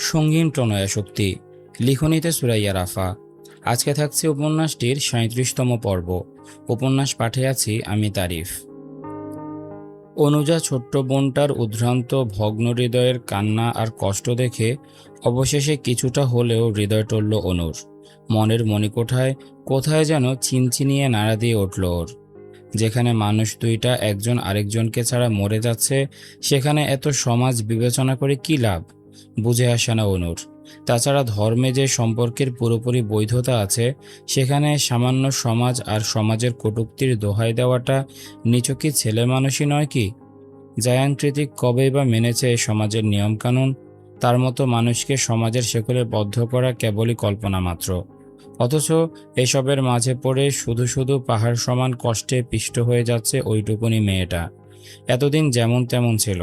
সঙ্গীন প্রণয়া শক্তি, লিখনীতে সুরাইয়া রাফা। আজকে থাকছে উপন্যাসটির ৩৭তম পর্ব। উপন্যাস পাঠে আছি আমি তারিফ। অনুজা ছোট্ট বোনটার উদ্ভ্রান্ত ভগ্ন হৃদয়ের কান্না আর কষ্ট দেখে অবশেষে কিছুটা হলেও হৃদয় টলল অনুর। মনের মণিকোঠায় কোথায় যেন চিনচিনিয়ে নাড়া দিয়ে উঠল ওর। যেখানে মানুষ দুইটা একজন আরেকজনকে ছাড়া মরে যাচ্ছে, সেখানে এত সমাজ বিবেচনা করে কি লাভ? বুঝে আসে না অনুর। তাছাড়া ধর্মে যে সম্পর্কের পুরোপুরি বৈধতা আছে, সেখানে সামান্য সমাজ আর সমাজের কটূক্তির দোহাই দেওয়াটা নিছকই ছেলে মানুষই নয় কি? জায়ান কৃতিক কবেই বা মেনেছে এই সমাজের নিয়মকানুন? তার মতো মানুষকে সমাজের শেকলে বদ্ধ করা কেবলই কল্পনা মাত্র। অথচ এসবের মাঝে পড়ে শুধু শুধু পাহাড় সমান কষ্টে পিষ্ট হয়ে যাচ্ছে ওইটুকুনি মেয়েটা। এতদিন যেমন তেমন ছিল,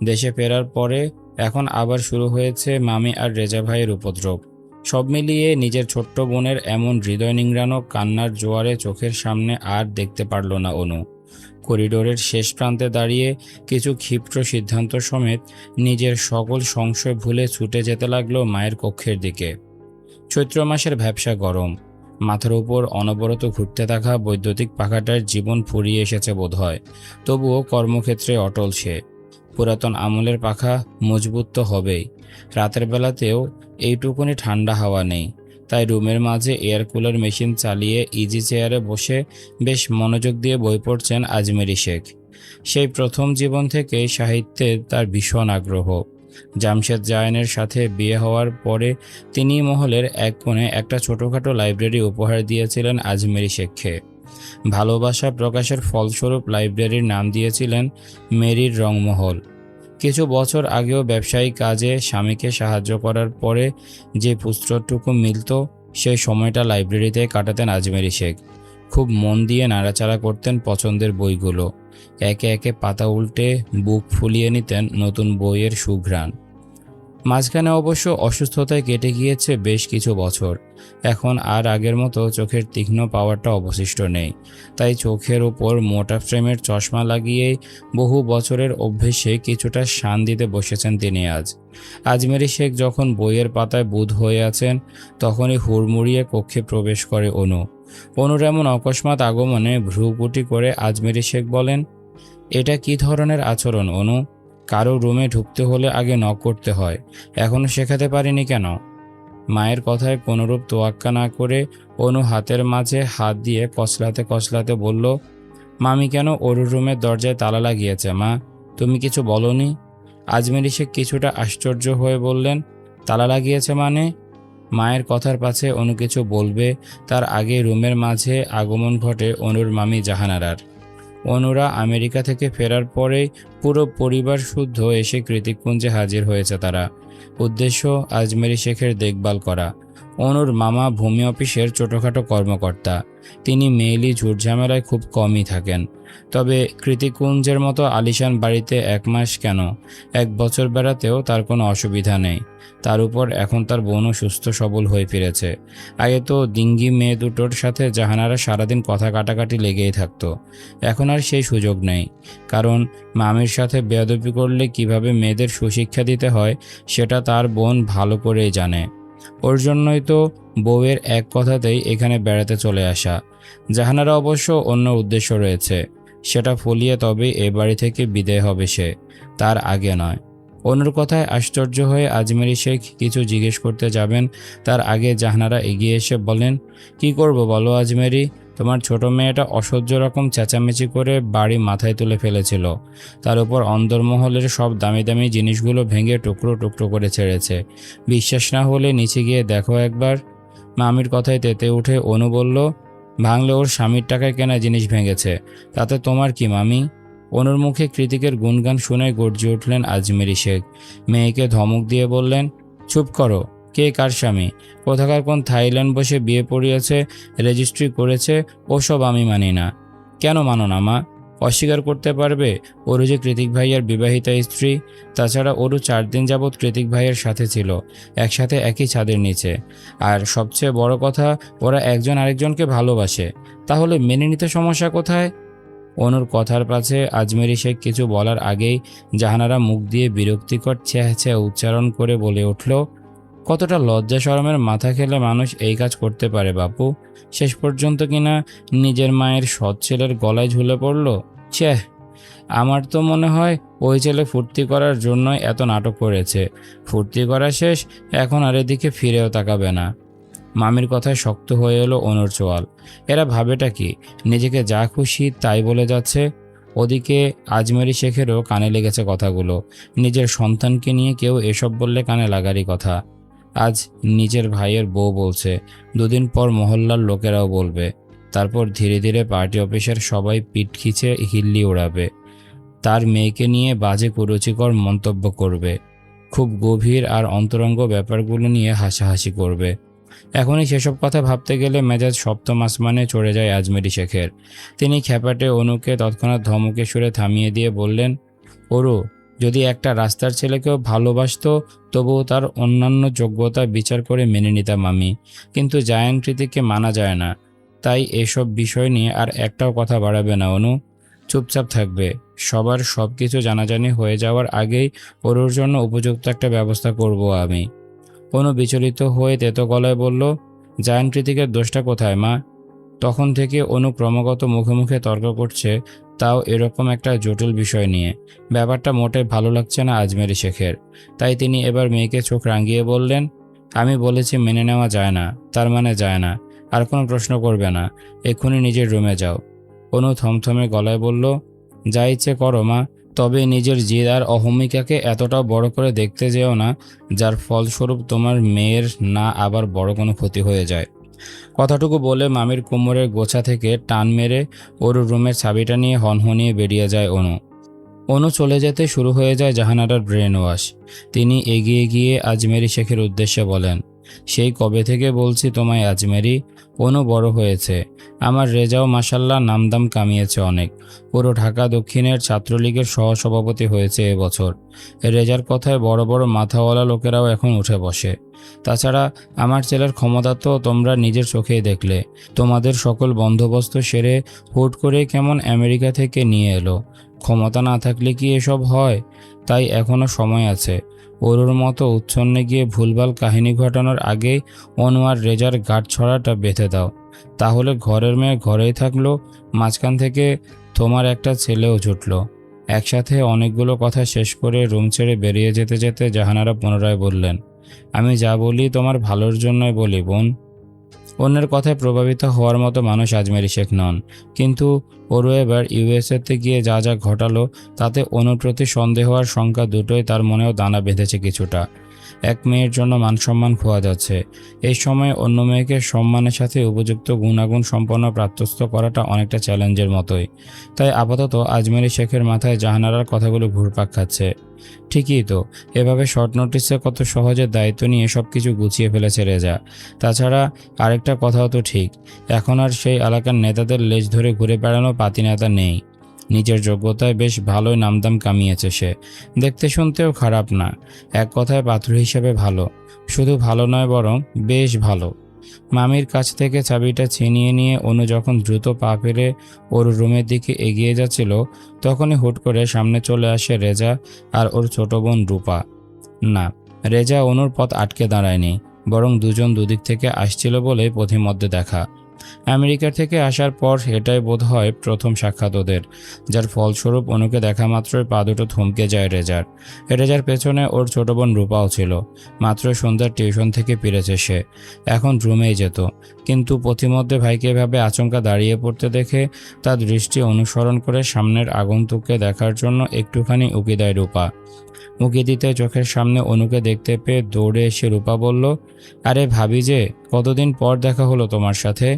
দেশে ফেরার পরে এখন আবার শুরু হয়েছে মামি আর রেজা ভাইয়ের উপদ্রব। সব মিলিয়ে নিজের ছোট্ট বোনের এমন হৃদয় নিংড়ানো কান্নার জোয়ারে চোখের সামনে আর দেখতে পারল না অনু। করিডোরের শেষ প্রান্তে দাঁড়িয়ে কিছু ক্ষিপ্র সিদ্ধান্ত সমেত নিজের সকল সংশয় ভুলে ছুটে যেতে লাগলো মায়ের কক্ষের দিকে। চৈত্র মাসের ভ্যাপসা গরম, মাথার উপর অনবরত ঘুরতে থাকা বৈদ্যুতিক পাখাটার জীবন ফুরিয়ে এসেছে বোধহয়। তবুও কর্মক্ষেত্রে অটল সে। পুরাতন আমলের পাখা, মজবুত তো হবেই। রাতের বেলাতেও এইটুকুনি ঠান্ডা হাওয়া নেই, তাই রুমের মাঝে এয়ার কুলার মেশিন চালিয়ে ইজি চেয়ারে বসে বেশ মনোযোগ দিয়ে বই পড়ছেন আজমেরি শেখ। সেই প্রথম জীবন থেকেই সাহিত্যে তার ভীষণ আগ্রহ। জামশেদ জায়ানের সাথে বিয়ে হওয়ার পরে তিনি মহলের এক কোণে একটা ছোটোখাটো লাইব্রেরি উপহার দিয়েছিলেন আজমেরি শেখকে। ভালোবাসা প্রকাশের ফলস্বরূপ লাইব্রেরির নাম দিয়েছিলেন মেরির রংমহল। কিছু বছর আগেও ব্যবসায়িক কাজে স্বামীকে সাহায্য করার পরে যে পুস্তকটুকু মিলত, সেই সময়টা লাইব্রেরিতে কাটাতেন আজমেরি শেখ। খুব মন দিয়ে নাড়াচাড়া করতেন পছন্দের বইগুলো। একে একে পাতা উল্টে বুক ফুলিয়ে নিতেন নতুন বইয়ের সুঘ্রাণ। মাঝখানে অবশ্য অসুস্থতায় কেটে গিয়েছে বেশ কিছু বছর। এখন আর আগের মতো চোখের তীক্ষ্ণ পাওয়ারটা অবশিষ্ট নেই, তাই চোখের ওপর মোটা ফ্রেমের চশমা লাগিয়েই বহু বছরের অভ্যেসে কিছুটা শান দিতে বসেছেন তিনি আজ। আজমেরি শেখ যখন বইয়ের পাতায় বুঁদ হয়ে আছেন, তখনই হুড়মুড়িয়ে কক্ষে প্রবেশ করে অনুর এমন অকস্মাৎ আগমনে ভ্রুকুটি করে আজমেরি শেখ বলেন, এটা কি ধরনের আচরণ অনু? কারো রুমে ঢুকতে হলে আগে নক করতে হয়, এখনো শেখাতে পারিনি কেন? মায়ের কথায় কোনরূপ তোয়াক্কা না করে অনু হাতের মাঝে হাত দিয়ে কসলাতে কসলাতে বলল, মামি কেন ওর রুমের দরজায় তালা লাগিয়েছে মা? তুমি কিছু বলনি? আজমেরি শেখ কিছুটা আশ্চর্য হয়ে বললেন, তালা লাগিয়েছে মানে? মায়ের কথার পাছে অনু কিছু বলবে তার আগে রুমের মাঝে আগমন ঘটে অনুর মামি জাহানারার। অনুরা আমেরিকা থেকে ফেরার পরেই পুরো পরিবার শুদ্ধ এসে কৃতিকপুঞ্জে হাজির হয়েছে তারা। উদ্দেশ্য আজমেরি শেখের দেখভাল করা। অনুর মামা ভূমি অফিসের ছোটোখাটো কর্মকর্তা, তিনি মেইলি ঝুটঝামেলায় খুব কমই থাকেন। তবে কৃতিকুঞ্জের মতো আলিশান বাড়িতে 1 মাস কেন, 1 বছর বেড়াতেও তার কোনো অসুবিধা নেই। তার উপর এখন তার বোনও সুস্থ সবল হয়ে ফিরেছে। আগে তো ডিঙ্গি মেয়ে দুটোর সাথে জাহানারা সারাদিন কথা কাটাকাটি লেগেই থাকতো, এখন আর সেই সুযোগ নেই। কারণ মামির সাথে বেয়াদবি করলে কিভাবে মেয়েদের সুশিক্ষা দিতে হয় সেটা তার বোন ভালো করেই জানে। ওর জন্যই তো বউয়ের এক কথাতেই এখানে বেড়াতে চলে আসা। জাহানারা অবশ্য অন্য উদ্দেশ্য রয়েছে, সেটা ফলিয়ে তবেই এ বাড়ি থেকে বিদায় হবে সে, তার আগে নয়। অনুর কথায় আশ্চর্য হয়ে আজমেরি শেখ কিছু জিজ্ঞেস করতে যাবেন, তার আগে জাহানারা এগিয়ে এসে বলেন, কি করব বলো আজমেরি? তোমার ছোট মেয়েটা অসহ্য রকম চেঁচামেচি করে বাড়ি মাথায় তুলে ফেলেছিল। তার উপর অন্দরমহলের সব দামি দামি জিনিসগুলো ভেঙে টুকরো টুকরো করে ছেড়েছে। বিশ্বাস না হলে নিচে গিয়ে দেখো একবার। মামির কথায় তেতে উঠে অনু বলল, ভাঙলে ওর স্বামীর টাকায় কেনা জিনিস ভেঙেছে, তাতে তোমার কি মামি? অনুর মুখে কৃতিকের গুণগান শুনে গর্জে উঠলেন আজমেরি শেখ। মেয়েকে ধমক দিয়ে বললেন, চুপ করো। কে কার স্বামী? কোথাকার কোন থাইল্যান্ড বসে বিয়ে পড়িয়েছে, রেজিস্ট্রি করেছে, ওসব আমি মানি না। কেন মানো না মা? অস্বীকার করতে পারবে ওরু যে কৃতিক ভাইয়ের বিবাহিতা স্ত্রী? তাছাড়া ওরু 4 দিন যাবৎ কৃতিক ভাইয়ের সাথে ছিল, একসাথে একই ছাদের নিচে। আর সবচেয়ে বড় কথা, ওরা একজন আরেকজনকে ভালোবাসে। তাহলে মেনে নিতে সমস্যা কোথায়? অনুর কথার পাশে আজমেরি শেখ কিছু বলার আগেই জাহানারা মুখ দিয়ে বিরক্তিকর ছেঁচে উচ্চারণ করে বলে উঠল, কতটা লজ্জা শরমের মাথা খেলে মানুষ এই কাজ করতে পারে বাপু? শেষ পর্যন্ত কিনা নিজের মায়ের সৎ ছেলের গলায় ঝুলে পড়ল। ছ্যাঃ, আমার তো মনে হয় ওই ছেলে ফুর্তি করার জন্যই এত নাটক করেছে। ফুর্তি করা শেষ, এখন আর এদিকে ফিরেও তাকাবে না। মামির কথায় শক্ত হয়ে এলো অনুর চোয়াল। এরা ভাবেটা কি, নিজেকে যা খুশি তাই বলে যাচ্ছে? ওদিকে আজমেরি শেখেরও কানে লেগেছে কথাগুলো। নিজের সন্তানকে নিয়ে কেউ এসব বললে কানে লাগারই কথা। আজ নিজের ভাইয়ের বউ বলছে, দুদিন পর মহল্লার লোকেরাও বলবে, তারপর ধীরে ধীরে পার্টি অফিসের সবাই পিঠ খিচে হিল্লি ওড়াবে। তার মেয়েকে নিয়ে বাজে কুরুচিকর মন্তব্য করবে, খুব গভীর আর অন্তরঙ্গ ব্যাপারগুলো নিয়ে হাসাহাসি করবে। এখনই সেসব কথা ভাবতে গেলে মেজাজ সপ্তম আসমানে চড়ে যায় আজমেরি শেখের। তিনি খ্যাপাটে অনুকে তৎক্ষণাৎ ধমকে সুরে থামিয়ে দিয়ে বললেন, ওরু, যদি একটা রাস্তার ছেলেকেও ভালোবাসতো তবুও তার অন্যান্য যোগ্যতা বিচার করে মেনে নিতাম আমি, কিন্তু জায়ান কৃতিককে মানা যায় না। তাই এসব বিষয় নিয়ে আর একটাও কথা বাড়াবে না অনু, চুপচাপ থাকবে। সবার সব কিছু জানাজানি হয়ে যাওয়ার আগেই ওর জন্য উপযুক্ত একটা ব্যবস্থা করব আমি। অনু বিচলিত হয়ে তেতো গলায় বলল, জায়ান কৃতিকের দোষটা কোথায় মা? তখন থেকে অনু ক্রমাগত মুখে মুখে তর্ক করছে, তাও এরকম একটা জটিল বিষয় নিয়ে। ব্যাপারটা মোটে ভালো লাগছে না আজমেরি শেখের। তাই তিনি এবার মেয়েকে চোখ রাঙিয়ে বললেন, আমি বলেছি মেনে নেওয়া যায় না, তার মানে যায় না। আর কোনো প্রশ্ন করবে না, এক্ষুনি নিজের রুমে যাও। অনু থমথমে গলায় বলল, যা ইচ্ছে করো মা, তবে নিজের জিদ আর অহমিকাকে এতটাও বড় করে দেখতে যেও না যার ফলস্বরূপ তোমার মেয়ের না আবার বড় কোনো ক্ষতি হয়ে যায়। কথাটুকু বলে মামির কোমরের গোছা থেকে টান মেরে ওর রুমের চাবিটা নিয়ে হনহনিয়ে বেরিয়ে যায় অনু চলে যেতে শুরু হয়ে যায় জাহানারার ব্রেন ওয়াশ। তিনি এগিয়ে গিয়ে আজমেরি শেখের উদ্দেশ্যে বলেন, সেই কবে থেকে বলছি তোমায় আজমেরি, অনু বড় হয়েছে। আমার রেজাও মাসাল্লাহ নামদাম কামিয়েছে অনেক। পুরো ঢাকা দক্ষিণের ছাত্রলীগের সহসভাপতি হয়েছে এবছর। রেজার কথায় বড় বড় মাথাওয়ালা লোকেরাও এখন উঠে বসে। তাছাড়া আমার ছেলের ক্ষমতা তো তোমরা নিজের চোখেই দেখলে। তোমাদের সকল বন্দোবস্ত সেরে হুট করে কেমন আমেরিকা থেকে নিয়ে এলো। ক্ষমতা না থাকলে কি এসব হয়? তাই এখনো সময় আছে। ওর মতো উচ্ছন্নে গিয়ে ভুলভাল কাহিনী ঘটানোর আগেই অনু আর রেজার গাঁট ছড়াটা বেঁধে দাও। তাহলে ঘরের মেয়ে ঘরেই থাকলো, মাঝখান থেকে তোমার একটা ছেলেও জুটলো। একসাথে অনেকগুলো কথা শেষ করে রুম ছেড়ে বেরিয়ে যেতে যেতে জাহানারা পুনরায় বললেন, আমি যা বলি তোমার ভালোর জন্যই বলি বোন। অন্যের কথায় প্রভাবিত হওয়ার মতো মানুষ আজমেরি শেখ নন, কিন্তু ওরও এবার ইউএসএতে গিয়ে যা যা ঘটালো তাতে অনুর প্রতি সন্দেহ আর শঙ্কা দুটোই তার মনেও দানা বেঁধেছে কিছুটা। এক মেয়ের জন্য মানসম্মান খোয়া যাচ্ছে। এই সময়ে অন্য মেয়েকে সম্মানের সাথে উপযুক্ত গুণাগুণ সম্পন্ন প্রাপ্তস্থ করাটা অনেকটা চ্যালেঞ্জের মতোই। তাই আপাতত আজমেরি শেখের মাথায় জাহানারার কথাগুলো ঘুরপাক খাচ্ছে। ঠিকই তো, এভাবে শর্ট নোটিসে কত সহজে দায়িত্ব নিয়ে সব কিছু গুছিয়ে ফেলেছে রেজা। তাছাড়া আরেকটা কথাও তো ঠিক, এখন আর সেই এলাকার নেতাদের লেজ ধরে ঘুরে বেড়ানো পাতি নেতা নেই। নিজের যোগ্যতায় বেশ ভালোই নামদাম কামিয়েছে সে। দেখতে শুনতেও খারাপ না, এক কথায় পাত্র হিসেবে ভালো। শুধু ভালো নয়, বরং বেশ ভালো। মামির কাছ থেকে চাবিটা ছিনিয়ে নিয়ে অনু যখন দ্রুত পা ফেলে ওর রুমের দিকে এগিয়ে যাচ্ছিল, তখনই হুট করে সামনে চলে আসে রেজা আর ওর ছোট বোন রূপা। না, রেজা অনুর পথ আটকে দাঁড়ায়নি, বরং দুজন দুদিক থেকে আসছিল বলে পথিমধ্যে দেখা। আমেরিকা থেকে আসার পর এটাই বোধহয় প্রথম সাক্ষাৎ ওদের, যার ফলস্বরূপ অনুকে দেখা মাত্রই পা দুটো থমকে যায় রেজার। রেজার পেছনে ওর ছোট বোন রূপাও ছিল। মাত্র সন্ধ্যার টিউশন থেকে ফিরেছে সে, এখন রুমেই যেত। কিন্তু পথিমধ্যে ভাইকে এভাবে আচমকা দাঁড়িয়ে পড়তে দেখে তার দৃষ্টি অনুসরণ করে সামনের আগন্তুককে দেখার জন্য একটুখানি উকি দেয় রূপা। উকি দিতে চোখের সামনে অনুকে দেখতে পেয়ে দৌড়ে এসে রূপা বলল, আরে ভাবি যে, কতদিন পর দেখা হলো তোমার সাথে।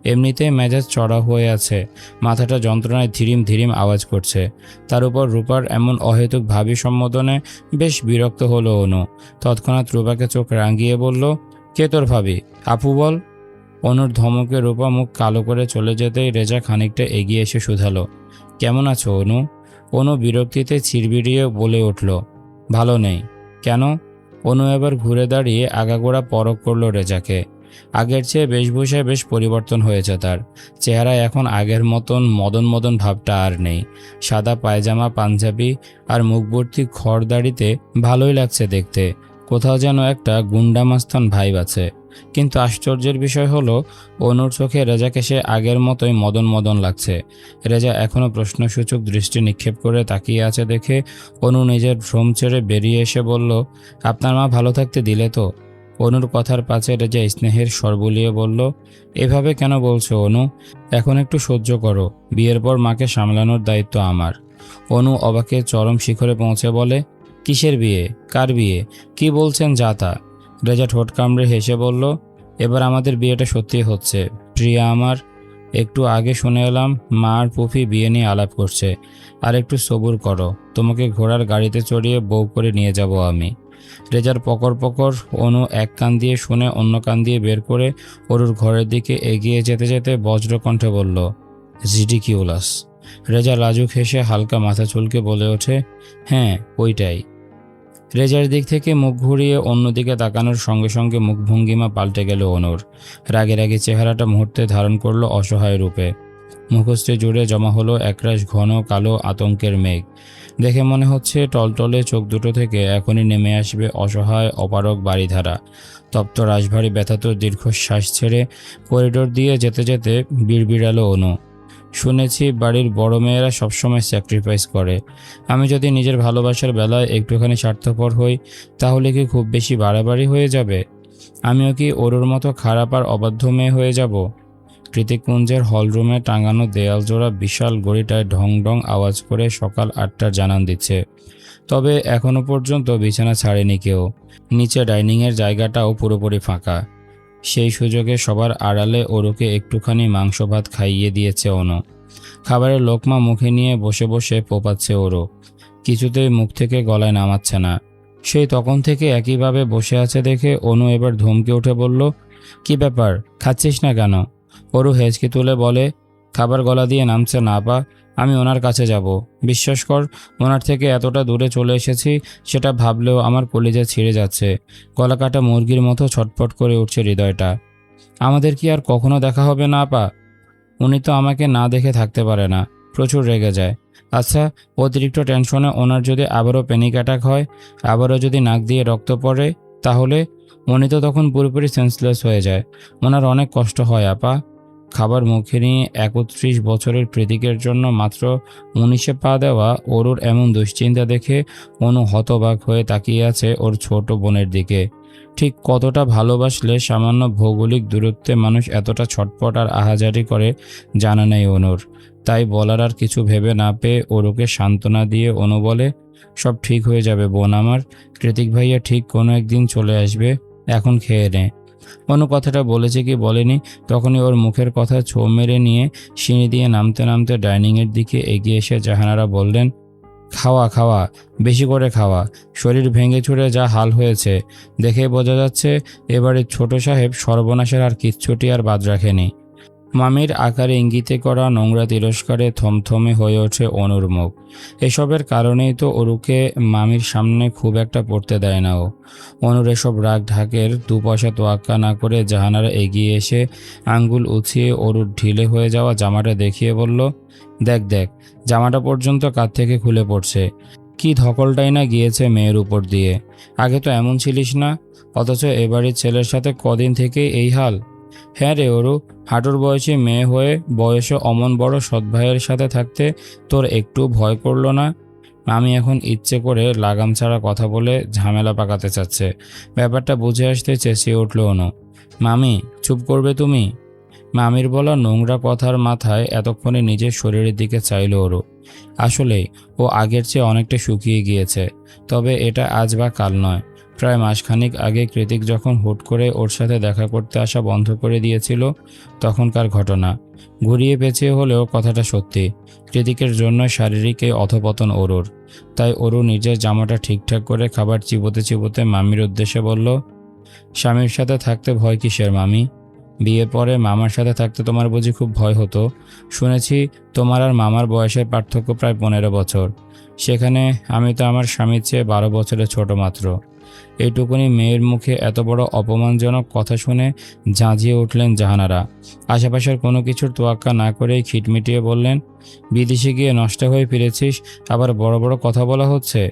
এমনিতেই মেজাজ চড়া হয়ে আছে, মাথাটা যন্ত্রণায় ধীরিম ধীরিম আওয়াজ করছে। তার উপর রূপার এমন অহেতুক ভাবি সম্বোধনে বেশ বিরক্ত হলো অনু। তৎক্ষণাৎ রূপাকে চোখ রাঙিয়ে বলল, কে তোর ভাবি, আপু বল। অনুর ধমকে রূপা মুখ কালো করে চলে যেতেই রেজা খানিকটা এগিয়ে এসে শুধালো, কেমন আছো অনু? অনু বিরক্তিতে চিরবিড়িয়ে বলে উঠল, ভালো নেই। কেন? অনু এবার ঘুরে দাঁড়িয়ে আগাগোড়া পরখ করল রেজাকে। আগের চেয়ে বেশভূষায় বেশ পরিবর্তন হয়েছে তার। চেহারায় এখন আগের মতন মদন মদন ভাবটা আর নেই। সাদা পায়জামা, পাঞ্জাবি আর মুখভর্তি খড়দাড়িতে ভালোই লাগছে দেখতে। কোথাও যেন একটা গুন্ডামাস্তান ভাইব আছে। কিন্তু আশ্চর্যের বিষয় হলো, অনুর চোখে রেজাকে সে আগের মতোই মদন মদন লাগছে। রেজা এখনও প্রশ্নসূচক দৃষ্টি নিক্ষেপ করে তাকিয়ে আছে দেখে অনু নিজের ভ্রম ছেড়ে বেরিয়ে এসে বলল, আপনার মা ভালো থাকতে দিলে তো? অনুর কথার পাছে রেজা স্নেহের স্বর বুলিয়ে বলল, এভাবে কেন বলছো অনু? এখন একটু সহ্য করো, বিয়ের পর মাকে সামলানোর দায়িত্ব আমার। অনু অবাকে চরম শিখরে পৌঁছে বলে, কিসের বিয়ে? কার বিয়ে? কি বলছেন যা তা? রেজা ঠোঁট কামড়ে হেসে বলল, এবার আমাদের বিয়েটা সত্যি হচ্ছে প্রিয়া আমার। একটু আগে শুনে এলাম মা আর পুফি বিয়ে নিয়ে আলাপ করছে। আর একটু সবুর করো, তোমাকে ঘোড়ার গাড়িতে চড়িয়ে বউ করে নিয়ে যাব আমি। রেজার পকর পকর অনু এক কান দিয়ে শুনে অন্য কান দিয়ে বের করে অরুর ঘরের দিকে এগিয়ে যেতে যেতে বজ্রকণ্ঠে বলল, রিডিকিউলাস। রেজা লাজুক হেসে হালকা মাথা চুলকে বলে ওঠে, হ্যাঁ ওইটাই। রেজার দিক থেকে মুখ ঘুরিয়ে অন্যদিকে তাকানোর সঙ্গে সঙ্গে মুখভঙ্গিমা পাল্টে গেল অনুর। রাগে রাগে চেহারাটা মুহূর্তে ধারণ করলো অসহায় রূপে। মুখস্থে জুড়ে জমা হলো একরাশ ঘন কালো আতঙ্কের মেঘ। দেখে মনে হচ্ছে টলটলে চোখ দুটো থেকে এখনই নেমে আসবে অসহায় অপারগ বাড়িধারা। তপ্ত রাশভারী ব্যথাতুর দীর্ঘশ্বাস ছেড়ে করিডোর দিয়ে যেতে যেতে বিড়বিড়ালো অনু, শুনেছি বাড়ির বড় মেয়েরা সবসময় স্যাক্রিফাইস করে। আমি যদি নিজের ভালোবাসার বেলায় একটুখানি স্বার্থপর হই, তাহলে কি খুব বেশি বাড়াবাড়ি হয়ে যাবে? আমিও কি ওর মতো খারাপ আর অবাধ্য মেয়ে হয়ে যাব? কৃতিকুঞ্জের হলরুমে টাঙানো দেয়াল জোড়া বিশাল ঘড়িটায় ঢং ঢং আওয়াজ করে সকাল 8টার জানান দিচ্ছে। তবে এখনো পর্যন্ত বিছানা ছাড়েনি কেউ। নিচে ডাইনিংয়ের জায়গাটাও পুরোপুরি ফাঁকা। সেই সুযোগে সবার আড়ালে ওরুকে একটুখানি মাংস ভাত খাইয়ে দিয়েছে অনু। খাবারের লোকমা মুখে নিয়ে বসে বসে পোপাচ্ছে ওরু। কিছুতেই মুখ থেকে গলায় নামাচ্ছে না। সেই তখন থেকে একইভাবে বসে আছে দেখে অনু এবার ধমকে উঠে বলল, কি ব্যাপার, খাচ্ছিস না কেন? ওরু হেঁচকি তুলে বলে, খাবার গলা দিয়ে নামছে না পা, আমি ওনার কাছে যাব। বিশ্বাস কর, ওনার থেকে এতটা দূরে চলে এসেছি সেটা ভাবলেও আমার কলিজা ছিঁড়ে যাচ্ছে। গলা কাটা মুরগির মতো ছটফট করে উঠছে হৃদয়টা। আমাদের কি আর কখনো দেখা হবে না পা? উনি তো আমাকে না দেখে থাকতে পারে না, প্রচুর রেগে যায়। আচ্ছা, অতিরিক্ত টেনশনে ওনার যদি আবারও প্যানিক অ্যাটাক হয়, আবারও যদি নাক দিয়ে রক্ত পড়ে, তাহলে উনি তো তখন পুরোপুরি সেন্সলেস হয়ে যায়। ওনার অনেক কষ্ট হয় আপা। খাবার মুখে নিয়ে 31 বছরের কৃতিকের জন্য মাত্র 19-এ পা দেওয়া ওর এমন দুশ্চিন্তা দেখে অনু হতবাক হয়ে তাকিয়ে আছে ওর ছোট বোনের দিকে। ঠিক কতটা ভালোবাসলে সামান্য ভৌগোলিক দূরত্বে মানুষ এতটা ছটপট আর আহাজারি করে জানা নেই অনুর। তাই বলার আর কিছু ভেবে না পেয়ে ওরুকে সান্ত্বনা দিয়ে অনু বলে, সব ঠিক হয়ে যাবে বোন আমার, কৃতিক ভাইয়া ঠিক কোনো একদিন চলে আসবে, এখন খেয়ে নে। অনু কথাটা বলেছে কি বলেনি, তখনই ওর মুখের কথা ছো মেরে নিয়ে সিঁড়ি দিয়ে নামতে নামতে ডাইনিংয়ের দিকে এগিয়ে এসে জাহানারা বললেন, খাওয়া খাওয়া, বেশি করে খাওয়া, শরীর ভেঙে চুরে যা হাল হয়েছে দেখে বোঝা যাচ্ছে এবারে ছোট সাহেব সর্বনাশের আর কিচ্ছুটি আর বাদ রাখেনি। মামির আকারে ইঙ্গিতে করা নোংরা তিরস্কারে থমথমে হয়ে ওঠে অনুর মুখ। এসবের কারণেই তো ওরুকে মামির সামনে খুব একটা পড়তে দেয় না ও। অনুর এসব রাগ ঢাকের 2 পয়সা তোয়াক্কা না করে জাহানারা এগিয়ে এসে আঙ্গুল উছিয়ে ওরুর ঢিলে হয়ে যাওয়া জামাটা দেখিয়ে বলল, দেখ দেখ, জামাটা পর্যন্ত কাঁধ থেকে খুলে পড়ছে। কি ধকলটাই না গিয়েছে মেয়ের উপর দিয়ে। আগে তো এমন ছিলিস না, অথচ এবারের ছেলের সাথে কদিন থেকেই এই হাল। হ্যাঁ রে ওরু, হাঁটুর বয়সী মেয়ে হয়ে বয়সে অমন বড় সৎ ভাইয়ের সাথে থাকতে তোর একটু ভয় করলো না? আমি এখন ইচ্ছে করে লাগাম ছাড়া কথা বলে ঝামেলা পাকাতে চাচ্ছে। ব্যাপারটা বুঝে আসতে চেঁচিয়ে উঠল অনু, মামি চুপ করবে তুমি? মামির বলা নোংরা কথার মাথায় এতক্ষণে নিজের শরীরের দিকে চাইল ওরু। আসলেই ও আগের চেয়ে অনেকটা শুকিয়ে গিয়েছে। তবে এটা আজ বা কাল নয়, প্রায় মাসখানিক আগে কৃতিক যখন হুট করে ওর সাথে দেখা করতে আসা বন্ধ করে দিয়েছিল তখনকার ঘটনা। ঘুরিয়ে পেঁচিয়ে হলেও কথাটা সত্যি, কৃতিকের জন্য শারীরিক এই অধপতন ওরুর। তাই ওরু নিজের জামাটা ঠিকঠাক করে খাবার চিবোতে চিবোতে মামির উদ্দেশ্যে বলল, স্বামীর সাথে থাকতে ভয় কিসের মামি? বিয়ের পরে মামার সাথে থাকতে তোমার বুঝি খুব ভয় হতো? শুনেছি তোমার আর মামার বয়সের পার্থক্য প্রায় 15 বছর। সেখানে আমি তো আমার স্বামীর চেয়ে 12 বছরের ছোট মাত্র। এইটুকুনি মেয়ের মুখে এত বড় অপমানজনক কথা শুনে ঝাঁঝিয়ে উঠলেন জাহানারা। আশেপাশের কোনো কিছুর তোয়াক্কা না করেই খিটমিটিয়ে বললেন, বিদেশে গিয়ে নষ্ট হয়ে ফিরেছিস, আবার বড় বড় কথা বলা হচ্ছে।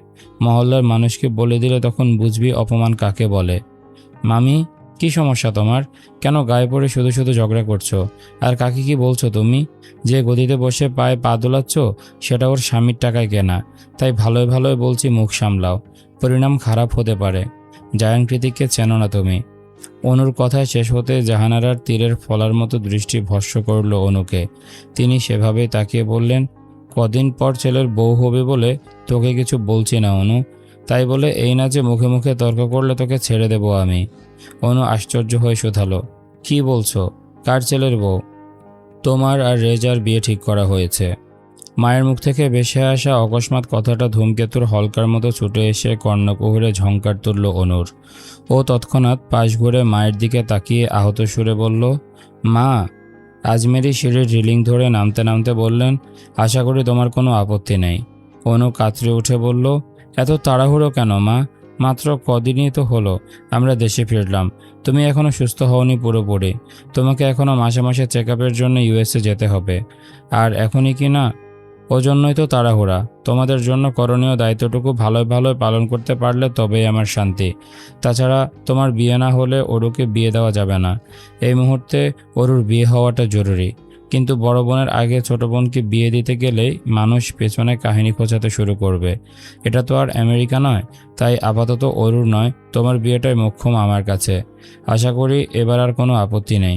মহল্লার মানুষকে বলে দিলে তখন বুঝবি অপমান কাকে বলে। মামি, কি সমস্যা তোমার? কেন গায়ে পড়ে শুধু শুধু ঝগড়া করছো? আর কাকে কি বলছো তুমি? যে গদিতে বসে পায়ে পা দোলাচ্ছ সেটা ওর স্বামীর টাকায় কেনা, তাই ভালোই ভালোই বলছি মুখ সামলাও, পরিণাম খারাপ হতে পারে। জায়ান কৃতিককে চেনো না তুমি। অনুর কথায় শেষ হতে জাহানারার তীরের ফলার মতো দৃষ্টি ভস্ম করল অনুকে। তিনি সেভাবেই তাকিয়ে বললেন, কদিন পর ছেলের বউ হবে বলে তোকে কিছু বলছি না অনু, তাই বলে এই না যে মুখে মুখে তর্ক করলে তোকে ছেড়ে দেব আমি। অনু আশ্চর্য হয়ে শুধালো, কি বলছো? কার ছেলের বউ? তোমার আর রেজার বিয়ে ঠিক করা হয়েছে। মায়ের মুখ থেকে ভেসে আসা অকস্মাৎ কথাটা ধূমকেতুর হলকার মতো ছুটে এসে কর্ণকুহরে ঝংকার তুলল অনুর। ও তৎক্ষণাৎ পাশ ঘুরে মায়ের দিকে তাকিয়ে আহত সুরে বলল, মা। আজমেরি সিঁড়ির রিলিং ধরে নামতে নামতে বললেন, আশা করি তোমার কোনো আপত্তি নেই। অনু কাতরে উঠে বলল, এত তাড়াহুড়ো কেন মা? মাত্র কদিনই তো হলো আমরা দেশে ফিরলাম, তুমি এখনও সুস্থ হওনি পুরোপুরি। তোমাকে এখনও মাসে মাসে চেক আপের জন্য ইউএসএ যেতে হবে। আর এখনই কি না? ওজন্যই তো তাড়াহুড়া। তোমাদের জন্য করণীয় দায়িত্বটুকু ভালোই ভালোই পালন করতে পারলে তবেই আমার শান্তি। তাছাড়া তোমার বিয়ে না হলে অরুকে বিয়ে দেওয়া যাবে না। এই মুহূর্তে অরুর বিয়ে হওয়াটা জরুরি, কিন্তু বড় বোনের আগে ছোট বোনকে বিয়ে দিতে গেলেই মানুষ পেছনে কাহিনী খোঁচাতে শুরু করবে। এটা তো আর আমেরিকা নয়, তাই আপাতত অরুর নয়, তোমার বিয়েটাই মোক্ষম আমার কাছে। আশা করি এবার আর কোনো আপত্তি নেই।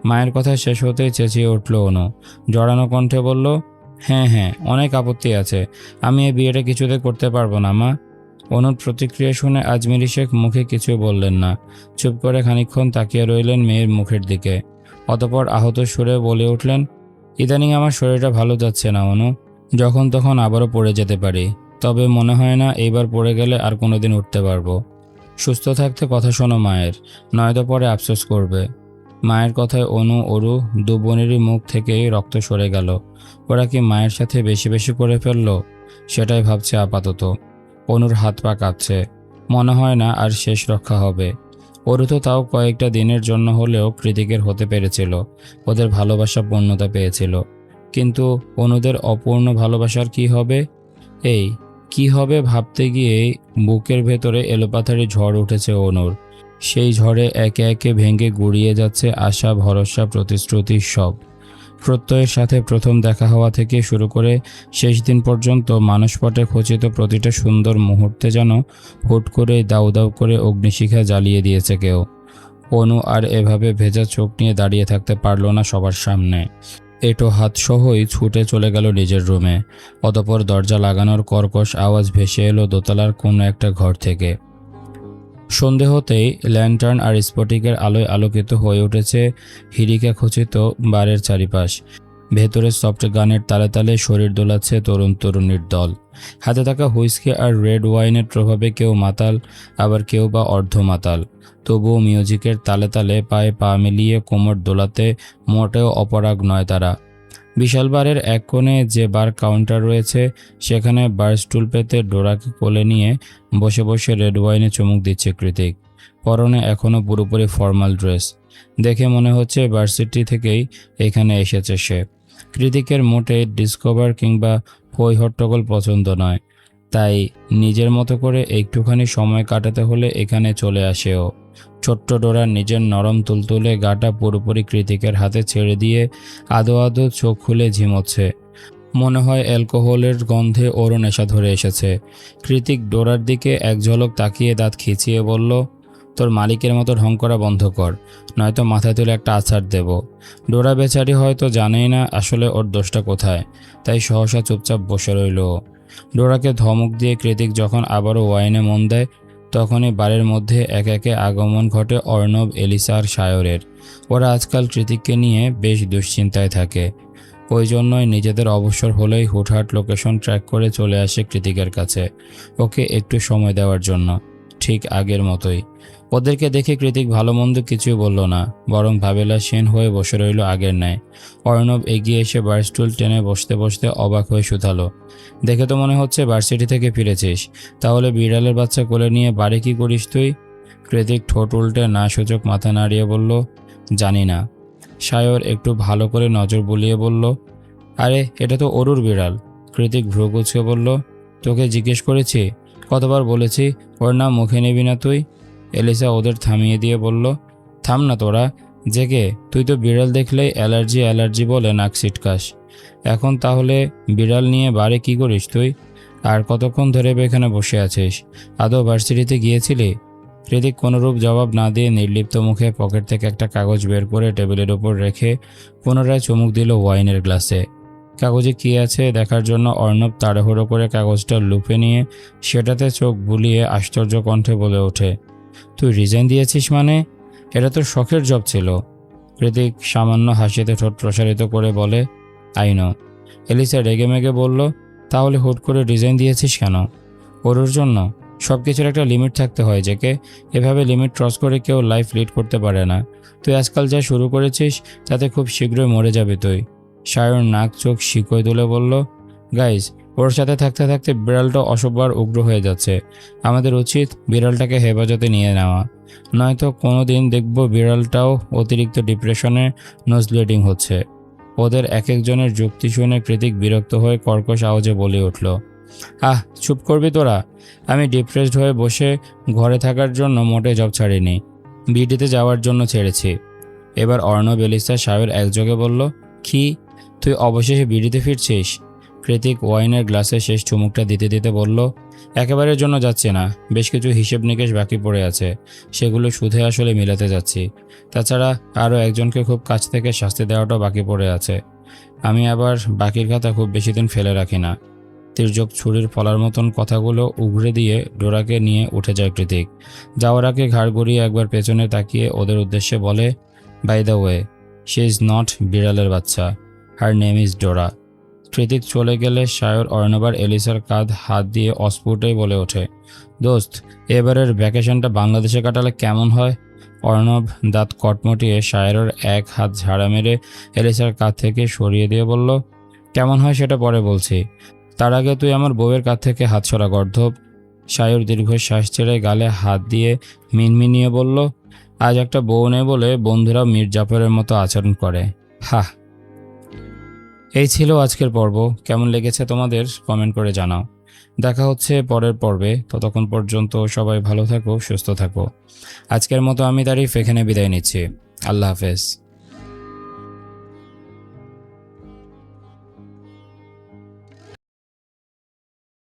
মায়ের কথা শেষ হতেই চেঁচিয়ে উঠল অনু, জড়ানো কণ্ঠে বলল, হ্যাঁ হ্যাঁ, অনেক আপত্তি আছে। আমি এই বিয়েটা কিছুতে করতে পারবো না মা। অনুর প্রতিক্রিয়া শুনে আজমেরি শেখ মুখে কিছু বললেন না, চুপ করে খানিকক্ষণ তাকিয়ে রইলেন মেয়ের মুখের দিকে। অতপর আহত সুরে বলে উঠলেন, ইদানিং আমার শরীরটা ভালো যাচ্ছে না অনু, যখন তখন আবারও পড়ে যেতে পারি। তবে মনে হয় না এইবার পড়ে গেলে আর কোনোদিন উঠতে পারবো। সুস্থ থাকতে কথা শোনো মায়ের, নয়তো পরে আফসোস করবে। মায়ের কথায় অনু অরু দু বোনেরই মুখ থেকেই রক্ত সরে গেল। ওরা কি মায়ের সাথে বেশি বেশি করে ফেললো? সেটাই ভাবছে আপাতত। অনুর হাত পা কাঁপছে, মনে হয় না আর শেষ রক্ষা হবে। অরু তো তাও কয়েকটা দিনের জন্য হলেও কৃতিকের হতে পেরেছিল, ওদের ভালোবাসা পূর্ণতা পেয়েছিল। কিন্তু অনুদের অপূর্ণ ভালোবাসার কি হবে? এই কি হবে ভাবতে গিয়েই বুকের ভেতরে এলোপাথারি ঝড় উঠেছে অনুর। সেই ঝড়ে একে একে ভেঙে গুড়িয়ে যাচ্ছে আশা, ভরসা, প্রতিশ্রুতি সব। প্রত্যয়ের সাথে প্রথম দেখা হওয়া থেকে শুরু করে শেষ দিন পর্যন্ত মানসপটে খচিত প্রতিটা সুন্দর মুহূর্তে যেন হুট করে দাউ দাউ করে অগ্নিশিখা জ্বালিয়ে দিয়েছে কেউ। অনু আর এভাবে ভেজা চোখ নিয়ে দাঁড়িয়ে থাকতে পারল না সবার সামনে। এটো হাত সহই ছুটে চলে গেল নিজের রুমে। অতপর দরজা লাগানোর কর্কশ আওয়াজ ভেসে এলো দোতলার কোনো একটা ঘর থেকে। সন্ধে হতেই ল্যান্টার্ন আর স্ফটিকের আলোয় আলোকিত হয়ে উঠেছে হিরিকা খচিত বারের চারিপাশ। ভেতরে সফট গানের তালে তালে শরীর দোলাচ্ছে তরুণ তরুণীর দল। হাতে থাকা হুইস্কি আর রেড ওয়াইনের প্রভাবে কেউ মাতাল, আবার কেউ বা অর্ধ মাতাল। তবুও মিউজিকের তালে তালে পায়ে পা মিলিয়ে কোমর দোলাতে মোটেও অপরাগ নয় তারা। বিশাল বারের এক কোণে যে বার কাউন্টার রয়েছে, সেখানে বার স্টুল পেতে ডোরাকে কোলে নিয়ে বসে বসে রেড ওয়াইনে চুমুক দিচ্ছে কৃতিক। পরনে এখনও পুরোপুরি ফর্মাল ড্রেস, দেখে মনে হচ্ছে ভার্সিটি থেকেই এখানে এসেছে সে। কৃতিকের মোটে ডিসকভার কিংবা হই হট্টগোল পছন্দ নয়, তাই নিজের মতো করে একটুখানি সময় কাটাতে হলে এখানে চলে আসে ও। ছোট্ট ডোরা নিজের নরম তুলতুলে গাটা পুরোপুরি কৃতিকের হাতে ছেড়ে দিয়ে আদো আদো চোখ খুলে ঝিমোচ্ছে। মনে হয় অ্যালকোহলের গন্ধে ওরও নেশা ধরে এসেছে। কৃতিক ডোরার দিকে এক ঝলক তাকিয়ে দাঁত খিচিয়ে বলল, তোর মালিকের মতো ঢং করা বন্ধ কর, নয়তো মাথায় তুলে একটা আছাড় দেব। ডোরা বেচারি হয়তো জানেই না আসলে ওর দোষটা কোথায়, তাই সহসা চুপচাপ বসে রইল। ডোরাকে ধমক দিয়ে কৃতিক যখন আবারও ওয়াইনে মন দেয়, তখনই বারের মধ্যে এক একে আগমন ঘটে অর্ণব, এলিসা আর সায়রের। ওরা আজকাল কৃতিককে নিয়ে বেশ দুশ্চিন্তায় থাকে। ওই জন্যই নিজেদের অবসর হলেই হুটহাট লোকেশন ট্র্যাক করে চলে আসে কৃতিকের কাছে, ওকে একটু সময় দেওয়ার জন্য। ঠিক আগের মতোই ওদেরকে দেখে কৃতিক ভালো মন্দ কিছুই বলল না, বরং ভাবেলাসীন হয়ে বসে রইল আগের ন্যায়। অর্ণব এগিয়ে এসে বারস্টুল টেনে বসতে বসতে অবাক হয়ে শুধালো, দেখে তো মনে হচ্ছে ভার্সিটি থেকে ফিরেছিস, তাহলে বিড়ালের বাচ্চা কোলে নিয়ে বাড়ি কি করিস তুই? কৃতিক ঠোঁট উল্টে না সূচক মাথা নাড়িয়ে বলল, জানি না। সায়র একটু ভালো করে নজর বুলিয়ে বলল, আরে এটা তো অরুর বিড়াল। কৃতিক ভ্রু কুঁচকে বলল, তোকে জিজ্ঞেস করেছি, কতবার বলেছি ওর নাম মুখে নিবি না তুই? এলিসা ওদের থামিয়ে দিয়ে বলল, থাম না তোরা, জেগে, তুই তো বিড়াল দেখলেই অ্যালার্জি অ্যালার্জি বলে নাক ছিটকাস। এখন তাহলে বিড়াল নিয়ে বাড়ি কি করিস তুই? আর কতক্ষণ ধরে এখানে বসে আছিস? আদৌ ভার্সিটিতে গিয়েছিলি? কৃতিক কোনোরূপ জবাব না দিয়ে নির্লিপ্ত মুখে পকেট থেকে একটা কাগজ বের করে টেবিলের উপর রেখে পুনরায় চুমুক দিল ওয়াইনের গ্লাসে। কাগজে কী আছে দেখার জন্য অর্ণব তাড়াহুড়ো করে কাগজটা লুপে নিয়ে সেটাতে চোখ বুলিয়ে আশ্চর্য কণ্ঠে বলে ওঠে, তুই রিজাইন দিয়েছিস মানে? এটা তোর শখের জব ছিল। কৃতিক সামান্য হাসিতে ঠোঁট প্রসারিত করে বলে, আই নো। এলিসা রেগেমেগে বলল, তাহলে হুট করে রিজাইন দিয়েছিস কেন? ওর জন্য? সব কিছুর একটা লিমিট থাকতে হয়, যেকে এভাবে লিমিট ক্রস করে কেউ লাইফ লিড করতে পারে না। তুই আজকাল যা শুরু করেছিস তাতে খুব শীঘ্রই মরে যাবে তুই। সায়র নাক চোখ শিকোয় তুলে বলল, গাইজ, ওর সাথে থাকতে থাকতে বিড়ালটা অসভ্য উগ্র হয়ে যাচ্ছে। আমাদের উচিত বিড়ালটাকে হেফাজতে নিয়ে নেওয়া, নয়তো কোনো দিন দেখব বিড়ালটাও অতিরিক্ত ডিপ্রেশনে নোজ ব্লিডিং হচ্ছে। ওদের এক একজনের যুক্তি শুনে কৃতিক বিরক্ত হয়ে কর্কশ আওয়াজে বলে উঠল, চুপ করবি তোরা? আমি ডিপ্রেসড হয়ে বসে ঘরে থাকার জন্য মোটে জব ছাড়িনি, বিডিতে যাওয়ার জন্য ছেড়েছি। এবার অর্ণব, এলিসা, সায়র একযোগে বলল, কি, তুই অবশেষে বিডিতে ফিরছিস? কৃতিক ওয়াইনের গ্লাসে শেষ চুমুকটা দিতে দিতে বলল, একেবারের জন্য যাচ্ছি না, বেশ কিছু হিসেব নিকেশ বাকি পড়ে আছে, সেগুলো সুদে আসলে মিলাতে যাচ্ছি। তাছাড়া আরও একজনকে খুব কাছ থেকে শাস্তি দেওয়াটাও বাকি পড়ে আছে। আমি আবার বাকির খাতা খুব বেশি দিন ফেলে রাখি না। তির্যক ছুরির ফলার মতন কথাগুলো উগড়ে দিয়ে ডোরাকে নিয়ে উঠে যায় কৃতিক। যাওয়ার আগে ঘাড় গড়িয়ে একবার পেছনে তাকিয়ে ওদের উদ্দেশ্যে বলে, by the way, she is not বিড়ালের বাচ্চা, হার নেম ইজ ডোরা। কৃতিক চলে গেলে সায়র, অর্ণব আর এলিসার কাঁধ হাত দিয়ে অস্ফুটেই বলে ওঠে, দোস্ত, এবারের ভ্যাকেশনটা বাংলাদেশে কাটালে কেমন হয়? অর্ণব দাঁত কটমটিয়ে সায়রের এক হাত ঝাড়া মেরে এলিসার কাঁধ থেকে সরিয়ে দিয়ে বলল, কেমন হয় সেটা পরে বলছি, তার আগে তুই আমার বউয়ের কাছ থেকে হাত সরা গর্ধব। সায়র দীর্ঘশ্বাস ছেড়ে গালে হাত দিয়ে মিনমিনিয়ে বলল, আজ একটা বউ নেই বলে বন্ধুরা মীর জাফরের মতো আচরণ করে, হা। এই ছিল আজকের পর্ব। কেমন লেগেছে তোমাদের কমেন্ট করে জানাও। দেখা হচ্ছে পরের পর্বে, ততক্ষণ পর্যন্ত সবাই ভালো থাকো, সুস্থ থাকো। আজকের মতো আমি তারিফ এখানে বিদায় নিচ্ছি। আল্লাহ হাফেজ।